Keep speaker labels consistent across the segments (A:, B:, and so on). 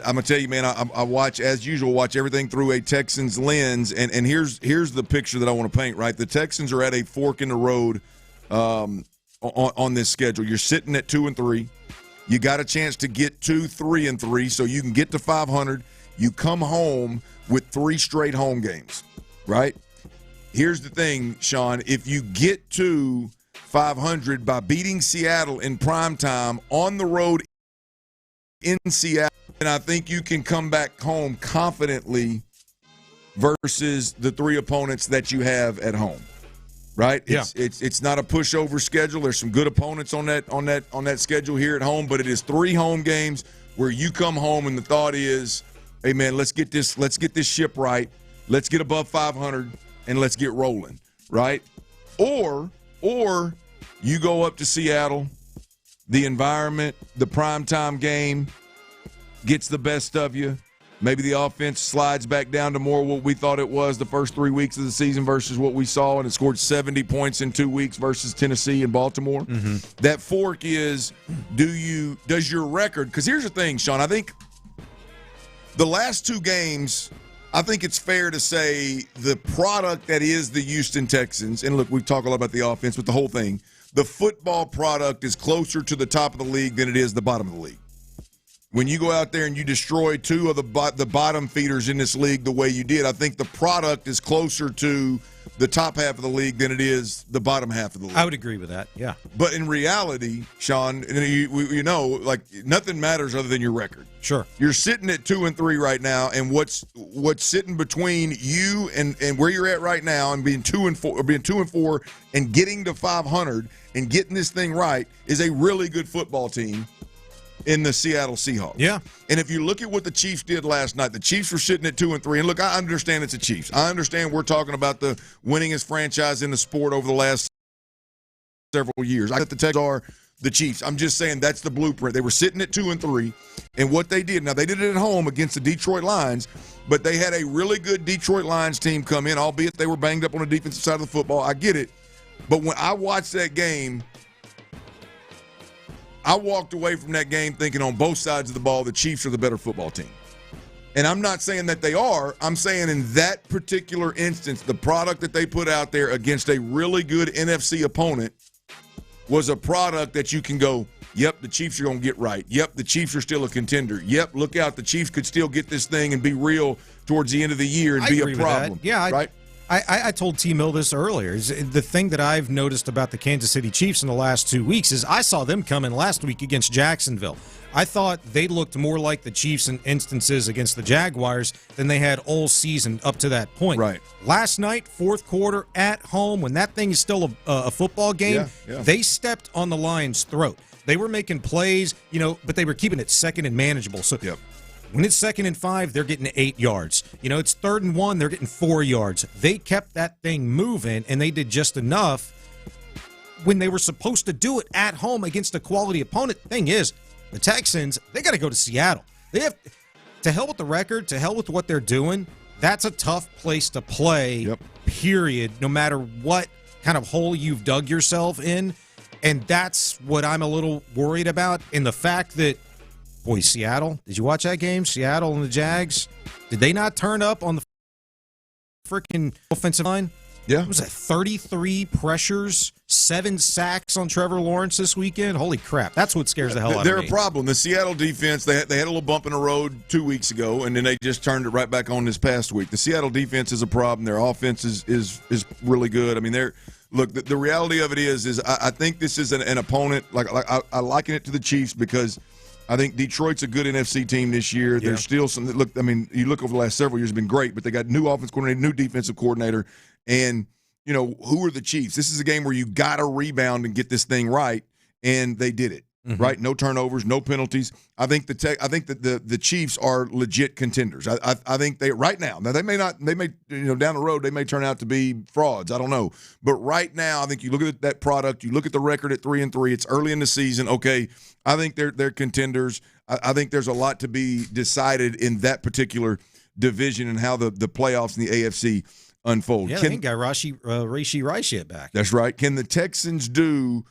A: I'm gonna tell you, man. I watch, as usual, everything through a Texans lens, and here's the picture that I want to paint. Right, the Texans are at a fork in the road on this schedule. You're sitting at 2-3. You got a chance to get to 3-3, so you can get to 500. You come home with 3 straight home games. Right. Here's the thing, Sean. If you get to 500 by beating Seattle in primetime on the road in Seattle, and I think you can come back home confidently versus the 3 opponents that you have at home. Right?
B: Yeah.
A: It's not a pushover schedule. There's some good opponents on that schedule here at home, but it is 3 home games where you come home and the thought is, hey man, let's get this ship right. Let's get above 500 and let's get rolling. Right? Or you go up to Seattle, the environment, the primetime game gets the best of you. Maybe the offense slides back down to more what we thought it was the first 3 weeks of the season versus what we saw, and it scored 70 points in 2 weeks versus Tennessee and Baltimore. Mm-hmm. That fork is, does your record – because here's the thing, Sean. I think the last 2 games – I think it's fair to say the product that is the Houston Texans, and look, we've talked a lot about the offense, but the whole thing, the football product is closer to the top of the league than it is the bottom of the league. When you go out there and you destroy 2 of the bottom feeders in this league the way you did, I think the product is closer to the top half of the league than it is the bottom half of the league.
B: I would agree with that, yeah.
A: But in reality, Sean, you know, like nothing matters other than your record.
B: Sure.
A: You're sitting at 2-3 right now, and what's sitting between you and where you're at right now and being 2-4 or being 2-4 and getting to 500 and getting this thing right is a really good football team in the Seattle Seahawks.
B: Yeah.
A: And if you look at what the Chiefs did last night, the Chiefs were sitting at 2-3. And look, I understand it's the Chiefs. I understand we're talking about the winningest franchise in the sport over the last several years. I think the Texans are the Chiefs. I'm just saying that's the blueprint. They were sitting at 2-3. And what they did, now they did it at home against the Detroit Lions, but they had a really good Detroit Lions team come in, albeit they were banged up on the defensive side of the football. I get it. But when I watched that game, I walked away from that game thinking on both sides of the ball the Chiefs are the better football team. And I'm not saying that they are. I'm saying in that particular instance, the product that they put out there against a really good NFC opponent was a product that you can go, yep, the Chiefs are going to get right. Yep, the Chiefs are still a contender. Yep, look out, the Chiefs could still get this thing and be real towards the end of the year and be a problem.
B: Yeah,
A: right?
B: I told T-Mill this earlier. The thing that I've noticed about the Kansas City Chiefs in the last 2 weeks is I saw them come in last week against Jacksonville. I thought they looked more like the Chiefs in instances against the Jaguars than they had all season up to that point.
A: Right.
B: Last night, fourth quarter, at home, when that thing is still a football game, they stepped on the Lions' throat. They were making plays, but they were keeping it second and manageable. So when it's 2nd and 5, they're getting 8 yards. It's 3rd and 1, they're getting 4 yards. They kept that thing moving, and they did just enough when they were supposed to do it at home against a quality opponent. Thing is, the Texans, they got to go to Seattle. They have to hell with the record, to hell with what they're doing. That's a tough place to play, period, no matter what kind of hole you've dug yourself in. And that's what I'm a little worried about. And the fact that, boy, Seattle, did you watch that game? Seattle and the Jags, did they not turn up on the freaking offensive line?
A: Yeah.
B: What was that, 33 pressures, 7 sacks on Trevor Lawrence this weekend? Holy crap. That's what scares the hell out of me.
A: They're a problem. The Seattle defense, they had a little bump in the road 2 weeks ago, and then they just turned it right back on this past week. The Seattle defense is a problem. Their offense is really good. I mean, the reality of it is I think this is an opponent, I liken it to the Chiefs because I think Detroit's a good NFC team this year. Yeah. There's still some – look, I mean, you look over the last several years, it's been great, but they got new offense coordinator, new defensive coordinator, and, who are the Chiefs? This is a game where you got to rebound and get this thing right, and they did it, right? No turnovers, no penalties. I think that the Chiefs are legit contenders. I think they right now they may down the road they may turn out to be frauds. I don't know, but right now I think you look at that product, you look at the record at 3-3. It's early in the season. Okay, I think they're contenders. I think there's a lot to be decided in that particular division and how the playoffs in the AFC unfold.
B: Yeah, they ain't got Rashee Rice yet back.
A: That's right. Can the Texans do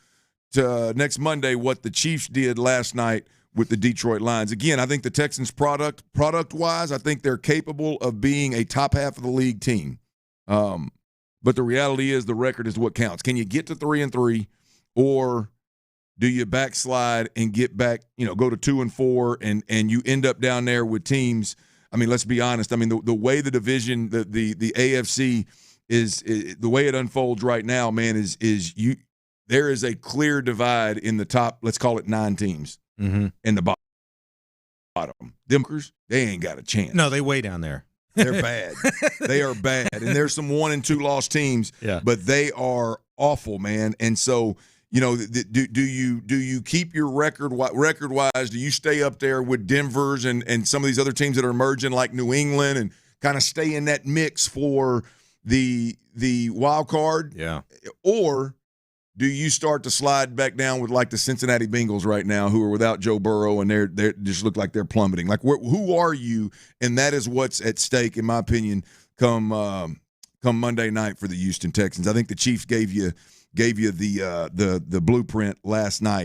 A: to next Monday what the Chiefs did last night with the Detroit Lions. Again, I think the Texans product-wise, I think they're capable of being a top half of the league team. But the reality is the record is what counts. Can you get to 3-3, or do you backslide and get back, go to 2-4, and you end up down there with teams? I mean, let's be honest. I mean, the way the division, the AFC is the way it unfolds right now, man, there is a clear divide in the top, let's call it 9 teams, in the bottom. Them, they ain't got a chance.
B: No, they way down there.
A: They're bad. They are bad. And there's some 1 and 2 lost teams, but they are awful, man. And so, do you keep your record-wise? Do you stay up there with Denver's and some of these other teams that are emerging like New England and kind of stay in that mix for the wild card?
B: Yeah.
A: Or do you start to slide back down with like the Cincinnati Bengals right now, who are without Joe Burrow and they just look like they're plummeting? Like, who are you? And that is what's at stake, in my opinion, come Monday night for the Houston Texans. I think the Chiefs gave you the blueprint last night.